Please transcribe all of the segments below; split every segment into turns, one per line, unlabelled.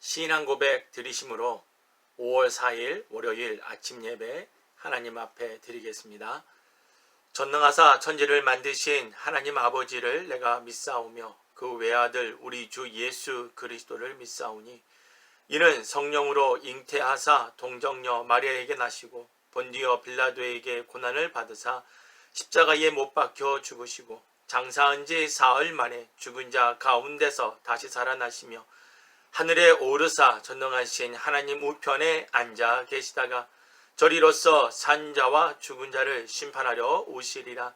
신앙 고백 드리심으로 5월 4일 월요일 아침 예배 하나님 앞에 드리겠습니다. 전능하사 천지를 만드신 하나님 아버지를 내가 믿사오며 그 외아들 우리 주 예수 그리스도를 믿사오니 이는 성령으로 잉태하사 동정녀 마리아에게 나시고 본디오 빌라도에게 고난을 받으사 십자가에 못 박혀 죽으시고 장사한 지 사흘 만에 죽은 자 가운데서 다시 살아나시며 하늘에 오르사 전능하신 하나님 우편에 앉아 계시다가 저리로서 산 자와 죽은 자를 심판하려 오시리라.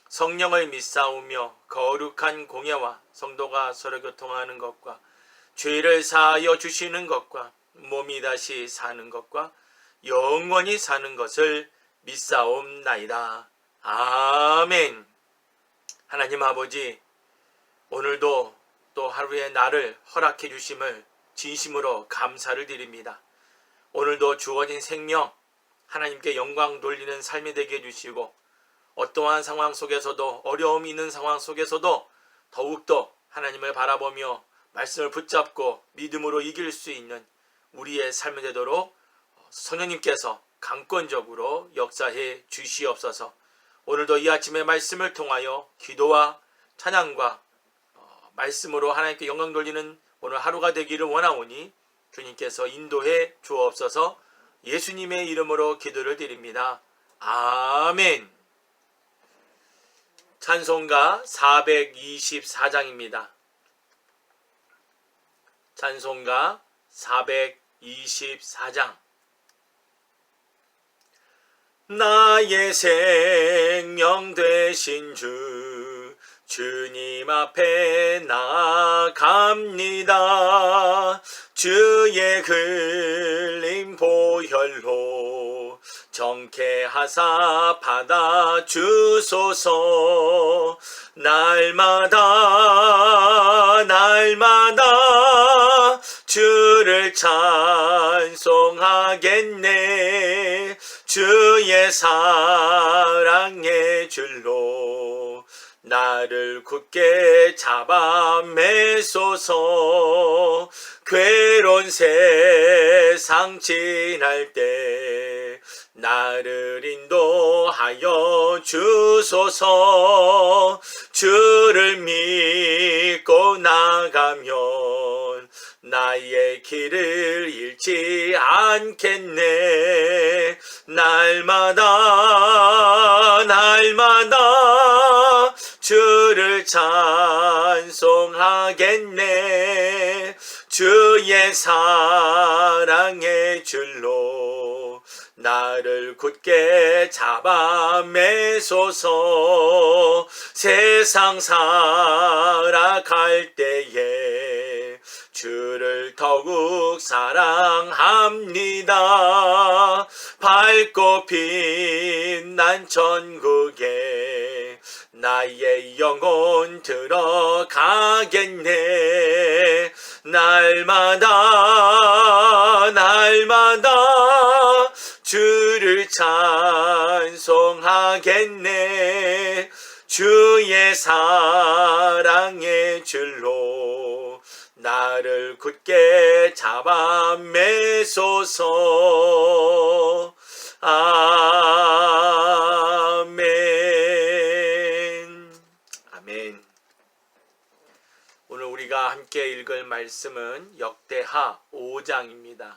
성령을 믿사오며 거룩한 공예와 성도가 서로 교통하는 것과 죄를 사하여 주시는 것과 몸이 다시 사는 것과 영원히 사는 것을 믿사옵나이다. 아멘. 하나님 아버지, 오늘도 또 하루의 날을 허락해 주심을 진심으로 감사를 드립니다. 오늘도 주어진 생명 하나님께 영광 돌리는 삶이 되게 해주시고 어떠한 상황 속에서도 어려움이 있는 상황 속에서도 더욱더 하나님을 바라보며 말씀을 붙잡고 믿음으로 이길 수 있는 우리의 삶이 되도록 성령님께서 강권적으로 역사해 주시옵소서. 오늘도 이 아침의 말씀을 통하여 기도와 찬양과 말씀으로 하나님께 영광 돌리는 오늘 하루가 되기를 원하오니 주님께서 인도해 주옵소서. 예수님의 이름으로 기도를 드립니다. 아멘. 찬송가 424장입니다. 찬송가 424장. 나의 생명 되신 주님 앞에 나아갑니다. 주의 흘린 보혈로 정케하사 받아주소서. 날마다 주를 찬송하겠네. 주의 사랑의 줄로 나를 굳게 잡아 매소서. 괴로운 세상 지날 때 나를 인도하여 주소서. 주를 믿고 나가면 나의 길을 잃지 않겠네. 날마다 주를 찬송하겠네. 주의 사랑의 줄로 나를 굳게 잡아 매소서. 세상 살아갈 때에 주를 더욱 사랑합니다. 밝고 빛난 천국에 나의 영혼 들어가겠네. 날마다 주를 찬송하겠네. 주의 사랑의 줄로 나를 굳게 잡아 매소서. 아멘. 아멘. 오늘 우리가 함께 읽을 말씀은 역대하 5장입니다.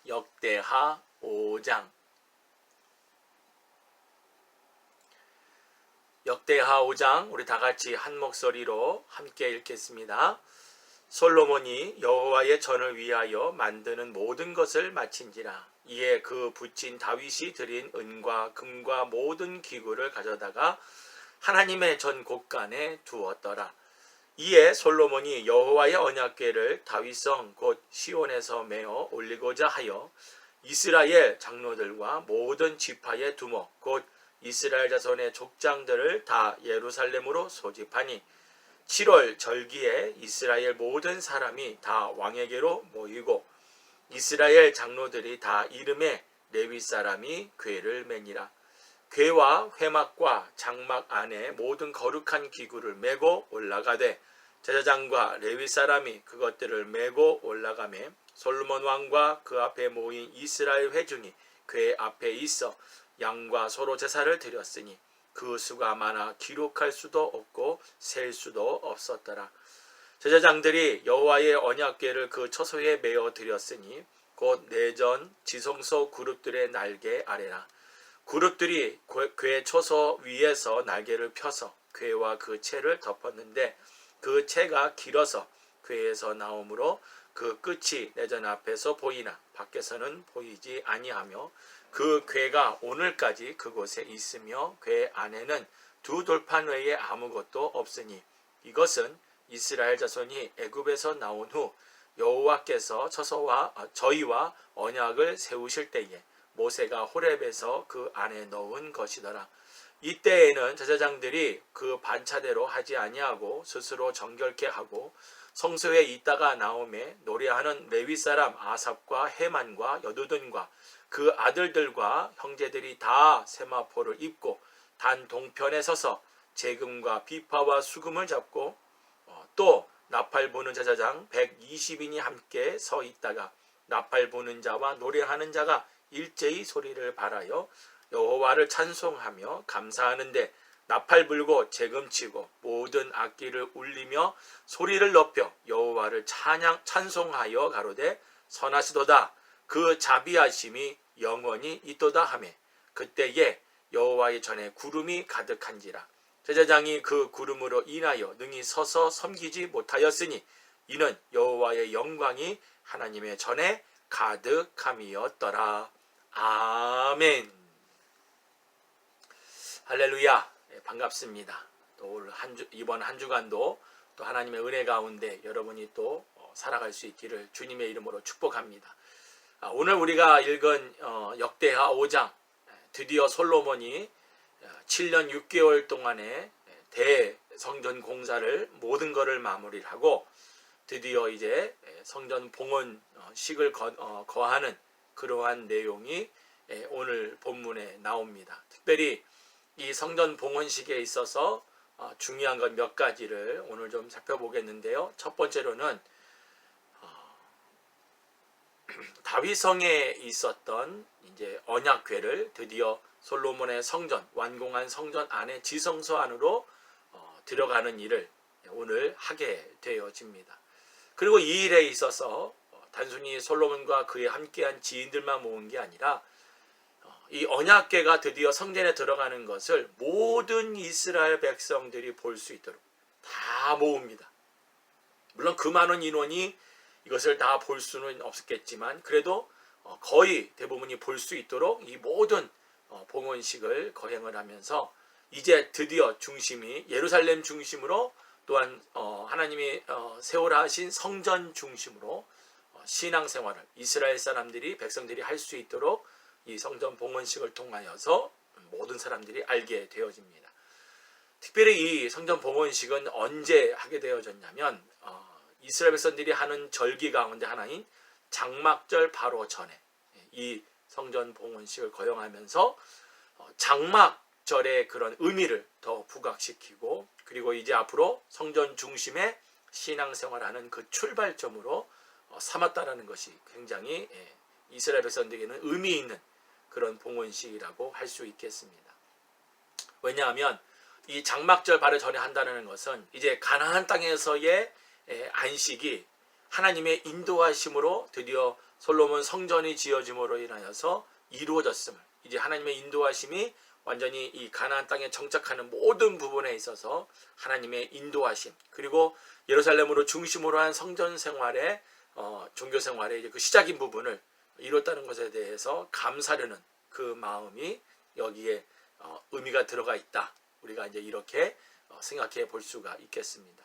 역대하 5장. 역대하 5장 우리 다같이 한 목소리로 함께 읽겠습니다. 솔로몬이 여호와의 전을 위하여 만드는 모든 것을 마친지라. 이에 그 붙인 다윗이 드린 은과 금과 모든 기구를 가져다가 하나님의 전 곳간에 두었더라. 이에 솔로몬이 여호와의 언약궤를 다윗성 곧 시온에서 메어 올리고자 하여 이스라엘 장로들과 모든 지파의 두목 곧 이스라엘 자손의 족장들을 다 예루살렘으로 소집하니 7월 절기에 이스라엘 모든 사람이 다 왕에게로 모이고 이스라엘 장로들이 다 이름에 레위 사람이 궤를 매니라. 궤와 회막과 장막 안에 모든 거룩한 기구를 메고 올라가되 제사장과 레위 사람이 그것들을 메고 올라가매 솔로몬 왕과 그 앞에 모인 이스라엘 회중이 그의 앞에 있어 양과 소로 제사를 드렸으니 그 수가 많아 기록할 수도 없고 셀 수도 없었더라. 제사장들이 여호와의 언약궤를 그 처소에 메어 드렸으니 곧 내전 지성소 그룹들의 날개 아래라. 그룹들이 궤 처소 위에서 날개를 펴서 궤와 그 채를 덮었는데 그 채가 길어서 궤에서 나오므로 그 끝이 내전 앞에서 보이나 밖에서는 보이지 아니하며 그 궤가 오늘까지 그곳에 있으며 궤 안에는 두 돌판 외에 아무것도 없으니 이것은 이스라엘 자손이 애굽에서 나온 후 여호와께서 저희와 언약을 세우실 때에 모세가 호렙에서 그 안에 넣은 것이더라. 이때에는 제사장들이 그 반차대로 하지 아니하고 스스로 정결케 하고 성소에 있다가 나오매 노래하는 레위 사람 아삽과 헤만과 여두둔과 그 아들들과 형제들이 다 세마포를 입고 단 동편에 서서 재금과 비파와 수금을 잡고 또 나팔 부는 제사장 120인이 함께 서 있다가 나팔 부는 자와 노래하는 자가 일제히 소리를 발하여 여호와를 찬송하며 감사하는데 나팔 불고 재금치고 모든 악기를 울리며 소리를 높여 여호와를 찬송하여 가로되 선하시도다 그 자비하심이 영원히 있도다 하매 그때에 여호와의 전에 구름이 가득한지라. 제사장이 그 구름으로 인하여 능히 서서 섬기지 못하였으니 이는 여호와의 영광이 하나님의 전에 가득함이었더라. 아멘. 할렐루야. 반갑습니다. 또 이번 한 주간도 또 하나님의 은혜 가운데 여러분이 또 살아갈 수 있기를 주님의 이름으로 축복합니다. 오늘 우리가 읽은 역대하 5장 드디어 솔로몬이 7년 6개월 동안의 대성전 공사를 모든 것을 마무리를 하고 드디어 이제 성전 봉헌식을 거하는 그러한 내용이 오늘 본문에 나옵니다. 특별히 이 성전 봉헌식에 있어서 중요한 것 몇 가지를 오늘 좀 살펴보겠는데요. 첫 번째로는 다윗성에 있었던 이제 언약궤를 드디어 솔로몬의 성전, 완공한 성전 안에 지성소 안으로 들어가는 일을 오늘 하게 되어집니다. 그리고 이 일에 있어서 단순히 솔로몬과 그의 함께한 지인들만 모은 게 아니라 이 언약궤가 드디어 성전에 들어가는 것을 모든 이스라엘 백성들이 볼 수 있도록 다 모읍니다. 물론 그 많은 인원이 이것을 다 볼 수는 없었겠지만 그래도 거의 대부분이 볼 수 있도록 이 모든 봉헌식을 거행을 하면서 이제 드디어 중심이 예루살렘 중심으로 또한 하나님이 세우라 하신 성전 중심으로 신앙생활을 이스라엘 사람들이 백성들이 할 수 있도록 이 성전 봉헌식을 통하여서 모든 사람들이 알게 되어집니다. 특별히 이 성전 봉헌식은 언제 하게 되어졌냐면 이스라엘 백성들이 하는 절기 가운데 하나인 장막절 바로 전에 이 성전 봉헌식을 거행하면서 장막절의 그런 의미를 더 부각시키고 그리고 이제 앞으로 성전 중심의 신앙생활하는 그 출발점으로 삼았다라는 것이 굉장히 이스라엘 백성들에게는 의미 있는 그런 봉헌식이라고 할 수 있겠습니다. 왜냐하면 이 장막절 바로 전에 한다는 것은 이제 가나안 땅에서의 안식이 하나님의 인도하심으로 드디어 솔로몬 성전이 지어짐으로 인하여서 이루어졌음을 이제 하나님의 인도하심이 완전히 이 가나안 땅에 정착하는 모든 부분에 있어서 하나님의 인도하심 그리고 예루살렘으로 중심으로 한 성전 생활의 종교 생활의 이제 그 시작인 부분을 이뤘다는 것에 대해서 감사하는 그 마음이 여기에 의미가 들어가 있다. 우리가 이제 이렇게 생각해 볼 수가 있겠습니다.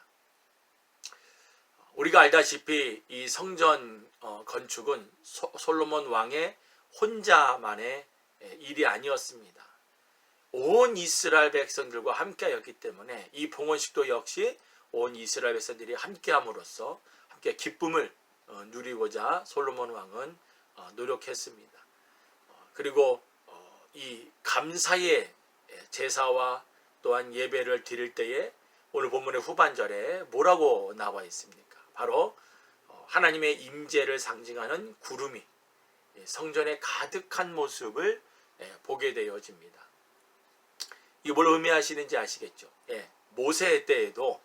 우리가 알다시피 이 성전 건축은 솔로몬 왕의 혼자만의 일이 아니었습니다. 온 이스라엘 백성들과 함께하였기 때문에 이 봉헌식도 역시 온 이스라엘 백성들이 함께함으로써 함께 기쁨을 누리고자 솔로몬 왕은 노력했습니다. 그리고 이 감사의 제사와 또한 예배를 드릴 때에 오늘 본문의 후반절에 뭐라고 나와 있습니까? 바로 하나님의 임재를 상징하는 구름이 성전에 가득한 모습을 보게 되어집니다. 이게 뭘 의미하시는지 아시겠죠? 모세 때에도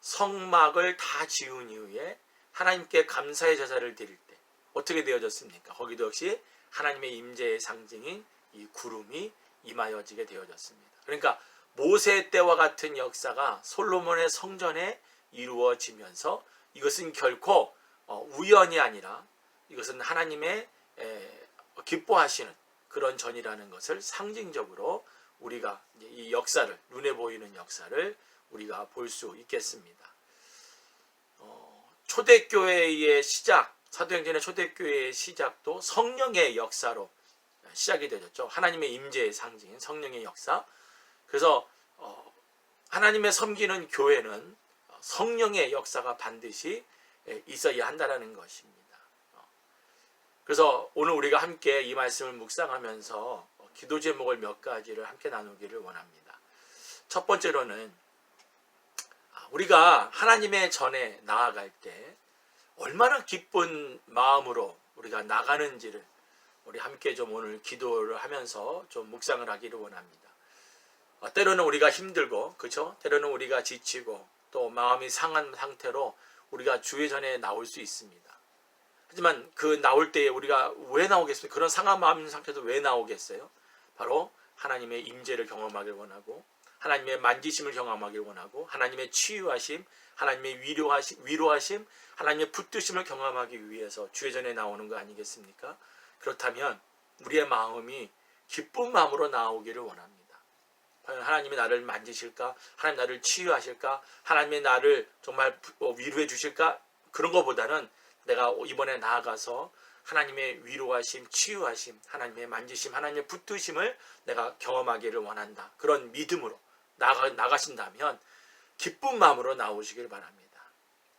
성막을 다 지은 이후에 하나님께 감사의 제사를 드릴 때 어떻게 되어졌습니까? 거기도 역시 하나님의 임재의 상징인 이 구름이 임하여지게 되어졌습니다. 그러니까 모세 때와 같은 역사가 솔로몬의 성전에 이루어지면서 이것은 결코 우연이 아니라 이것은 하나님의 기뻐하시는 그런 전이라는 것을 상징적으로 우리가 이 역사를, 눈에 보이는 역사를 우리가 볼 수 있겠습니다. 초대교회의 시작, 사도행전의 초대교회의 시작도 성령의 역사로 시작이 되었죠. 하나님의 임재의 상징인 성령의 역사. 그래서 하나님의 섬기는 교회는 성령의 역사가 반드시 있어야 한다는 것입니다. 그래서 오늘 우리가 함께 이 말씀을 묵상하면서 기도 제목을 몇 가지를 함께 나누기를 원합니다. 첫 번째로는 우리가 하나님의 전에 나아갈 때 얼마나 기쁜 마음으로 우리가 나가는지를 우리 함께 좀 오늘 기도를 하면서 좀 묵상을 하기를 원합니다. 때로는 우리가 힘들고, 그렇죠? 때로는 우리가 지치고 또 마음이 상한 상태로 우리가 주의 전에 나올 수 있습니다. 하지만 그 나올 때에 우리가 왜 나오겠어요? 그런 상한 마음 상태도 왜 나오겠어요? 바로 하나님의 임재를 경험하길 원하고, 하나님의 만지심을 경험하길 원하고, 하나님의 치유하심, 하나님의 위로하심, 하나님의 붙드심을 경험하기 위해서 주의 전에 나오는 거 아니겠습니까? 그렇다면 우리의 마음이 기쁜 마음으로 나오기를 원합니다. 하나님이 나를 만지실까? 하나님 나를 치유하실까? 하나님이 나를 정말 위로해 주실까? 그런 것보다는 내가 이번에 나아가서 하나님의 위로하심, 치유하심, 하나님의 만지심, 하나님의 붙드심을 내가 경험하기를 원한다. 그런 믿음으로 나가신다면 기쁜 마음으로 나오시길 바랍니다.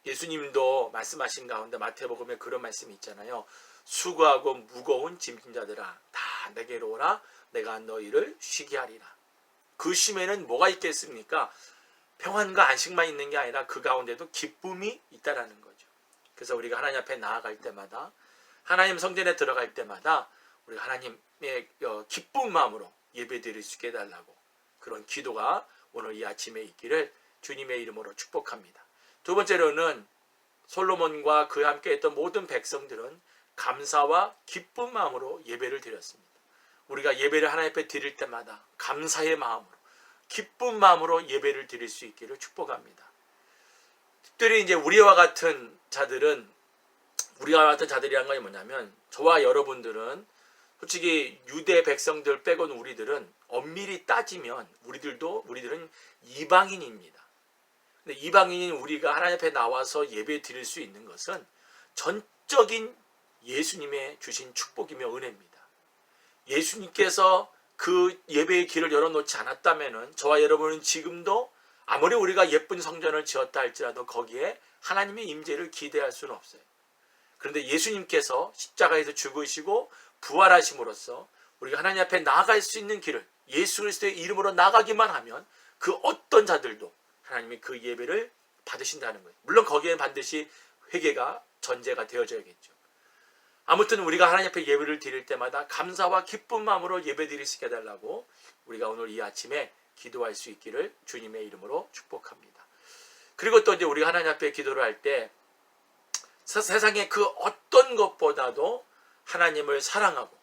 예수님도 말씀하신 가운데 마태복음에 그런 말씀이 있잖아요. 수고하고 무거운 짐진 자들아 다 내게로 오라. 내가 너희를 쉬게 하리라. 그 쉼에는 뭐가 있겠습니까? 평안과 안식만 있는 게 아니라 그 가운데도 기쁨이 있다라는 거죠. 그래서 우리가 하나님 앞에 나아갈 때마다, 하나님 성전에 들어갈 때마다 우리가 하나님의 기쁜 마음으로 예배드릴 수 있게 해달라고, 그런 기도가 오늘 이 아침에 있기를 주님의 이름으로 축복합니다. 두 번째로는 솔로몬과 그와 함께 했던 모든 백성들은 감사와 기쁜 마음으로 예배를 드렸습니다. 우리가 예배를 하나님 앞에 드릴 때마다 감사의 마음으로, 기쁜 마음으로 예배를 드릴 수 있기를 축복합니다. 특별히 이제 우리와 같은 자들이란 건 뭐냐면, 저와 여러분들은 솔직히 유대 백성들 빼고는 우리들은 엄밀히 따지면 우리들은 이방인입니다. 근데 이방인인 우리가 하나님 앞에 나와서 예배 드릴 수 있는 것은 전적인 예수님의 주신 축복이며 은혜입니다. 예수님께서 그 예배의 길을 열어놓지 않았다면 저와 여러분은 지금도 아무리 우리가 예쁜 성전을 지었다 할지라도 거기에 하나님의 임재를 기대할 수는 없어요. 그런데 예수님께서 십자가에서 죽으시고 부활하심으로써 우리가 하나님 앞에 나아갈 수 있는 길을 예수 그리스도의 이름으로 나가기만 하면 그 어떤 자들도 하나님이 그 예배를 받으신다는 거예요. 물론 거기에는 반드시 회개가 전제가 되어져야겠죠. 아무튼 우리가 하나님 앞에 예배를 드릴 때마다 감사와 기쁜 마음으로 예배 드릴 수 있게 해달라고 우리가 오늘 이 아침에 기도할 수 있기를 주님의 이름으로 축복합니다. 그리고 또 이제 우리가 하나님 앞에 기도를 할 때 세상의 그 어떤 것보다도 하나님을 사랑하고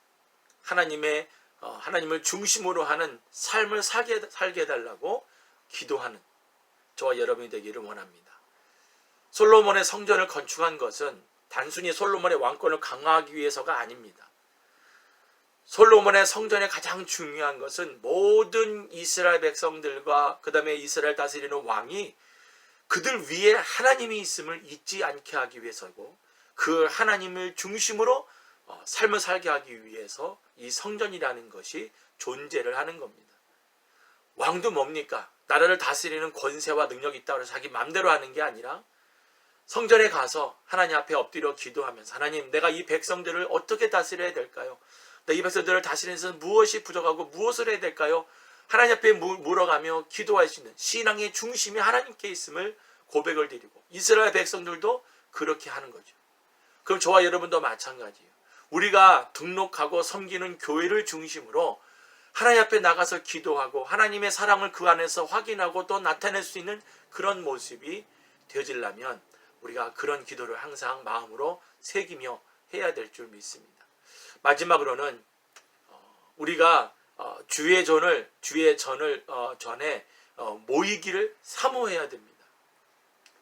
하나님을 중심으로 하는 삶을 살게 해달라고 기도하는 저와 여러분이 되기를 원합니다. 솔로몬의 성전을 건축한 것은 단순히 솔로몬의 왕권을 강화하기 위해서가 아닙니다. 솔로몬의 성전의 가장 중요한 것은 모든 이스라엘 백성들과 그 다음에 이스라엘 다스리는 왕이 그들 위에 하나님이 있음을 잊지 않게 하기 위해서고, 그 하나님을 중심으로 삶을 살게 하기 위해서 이 성전이라는 것이 존재를 하는 겁니다. 왕도 뭡니까? 나라를 다스리는 권세와 능력이 있다고 해서 자기 마음대로 하는 게 아니라 성전에 가서 하나님 앞에 엎드려 기도하면서, 하나님, 내가 이 백성들을 어떻게 다스려야 될까요? 이 백성들을 다스리는 데서 무엇이 부족하고 무엇을 해야 될까요? 하나님 앞에 물어가며 기도할 수 있는 신앙의 중심이 하나님께 있음을 고백을 드리고, 이스라엘 백성들도 그렇게 하는 거죠. 그럼 저와 여러분도 마찬가지예요. 우리가 등록하고 섬기는 교회를 중심으로 하나님 앞에 나가서 기도하고 하나님의 사랑을 그 안에서 확인하고 또 나타낼 수 있는 그런 모습이 되어지려면 우리가 그런 기도를 항상 마음으로 새기며 해야 될 줄 믿습니다. 마지막으로는 우리가 주의 전을 전에 모이기를 사모해야 됩니다.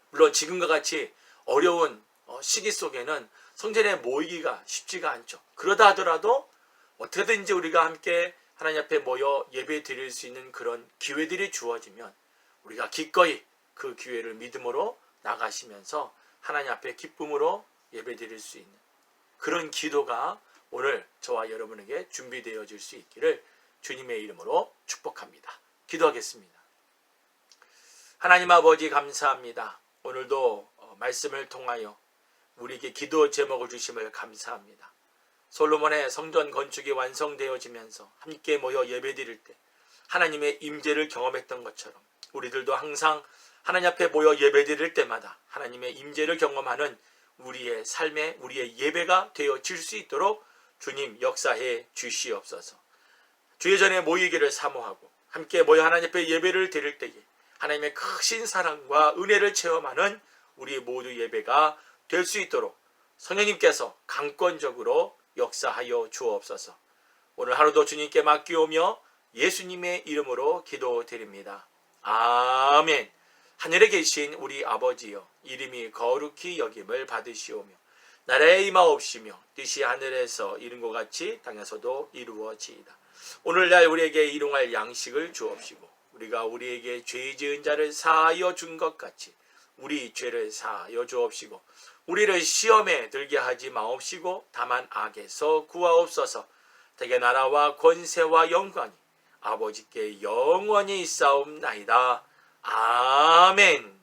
물론 지금과 같이 어려운 시기 속에는 성전에 모이기가 쉽지가 않죠. 그러다 하더라도 어떻게든지 우리가 함께 하나님 앞에 모여 예배 드릴 수 있는 그런 기회들이 주어지면 우리가 기꺼이 그 기회를 믿음으로 나가시면서 하나님 앞에 기쁨으로 예배 드릴 수 있는 그런 기도가 오늘 저와 여러분에게 준비되어질 수 있기를 주님의 이름으로 축복합니다. 기도하겠습니다. 하나님 아버지 감사합니다. 오늘도 말씀을 통하여 우리에게 기도 제목을 주심을 감사합니다. 솔로몬의 성전 건축이 완성되어지면서 함께 모여 예배드릴 때 하나님의 임재를 경험했던 것처럼 우리들도 항상 하나님 앞에 모여 예배드릴 때마다 하나님의 임재를 경험하는 우리의 삶에 우리의 예배가 되어질 수 있도록 주님 역사해 주시옵소서. 주의 전에 모이기를 사모하고 함께 모여 하나님 앞에 예배를 드릴 때에 하나님의 크신 사랑과 은혜를 체험하는 우리 모두 예배가 될 수 있도록 성령님께서 강권적으로 역사하여 주옵소서. 오늘 하루도 주님께 맡기오며 예수님의 이름으로 기도드립니다. 아멘. 하늘에 계신 우리 아버지여, 이름이 거룩히 여김을 받으시오며 나라의 임하옵시며 뜻이 하늘에서 이룬 것 같이 땅에서도 이루어지이다. 오늘날 우리에게 일용할 양식을 주옵시고 우리가 우리에게 죄 지은 자를 사하여 준 것 같이 우리 죄를 사하여 주옵시고 우리를 시험에 들게 하지 마옵시고 다만 악에서 구하옵소서. 대개 나라와 권세와 영광이 아버지께 영원히 있사옵나이다. 아멘.